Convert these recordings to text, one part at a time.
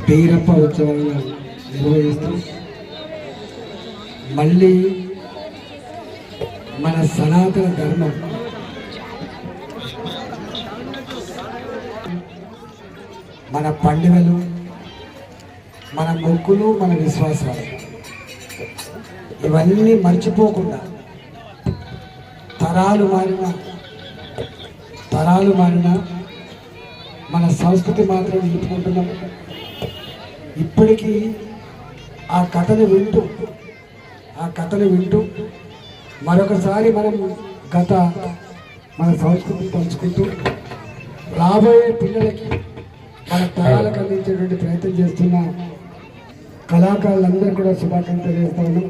బీరప్ప ఉత్సవాలను నిర్వహిస్తూ మళ్ళీ మన సనాతన ధర్మం మన పండుగలు మన మొక్కులు మన విశ్వాసాలు ఇవన్నీ మర్చిపోకుండా తరాలు మారిన మన సంస్కృతి మాత్రం నిలుపుకుంటున్నాం. ఇప్పటికీ ఆ కథను వింటూ మరొకసారి మనం మన సంస్కృతిని పంచుకుంటూ రాబోయే పిల్లలకి మన తరాలకు అందించేటువంటి ప్రయత్నం చేస్తున్న కళాకారులందరూ కూడా శుభాకాంక్షలు చేస్తాను.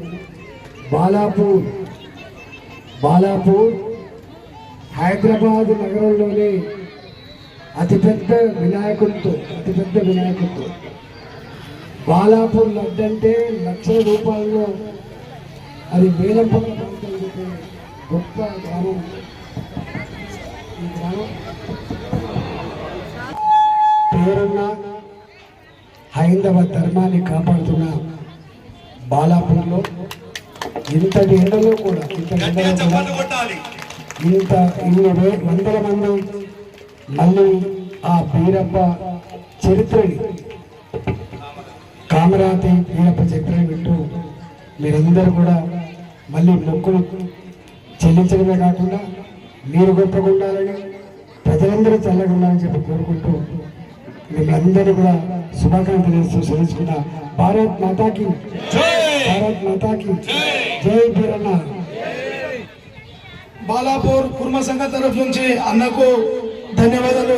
బాలాపూర్ హైదరాబాద్ నగరంలోనే అతిపెద్ద వినాయకుడితో బాలాపూర్ లడ్డు అంటే లక్షల రూపాయల్లో అది వేలంపక గొప్ప గ్రామం. ఈ గ్రామం పేరున్న హైందవ ధర్మాన్ని కాపాడుతున్న బాలాపూర్లో ఇంతటి ఎండలో కూడా ఇన్ని వందల మంది మళ్ళీ ఆ బీరప్ప చరిత్రని కామరాతి బీరప్ప చరిత్రని వింటూ మీరందరూ కూడా మళ్ళీ మొక్కులు చెల్లించడమే కాకుండా మీరు గొప్పగా ఉండాలని ప్రజలందరూ చల్లగా ఉండాలని చెప్పి కోరుకుంటూ మిమ్మల్ందరూ కూడా శుభాకాంక్షలు చేస్తూ సెలవుకున్న భారత్ మాతాకి జై బీరన్న. బాలాపూర్ కుర్మ సంఘ తరఫు నుంచి అన్నకు ధన్యవాదాలు.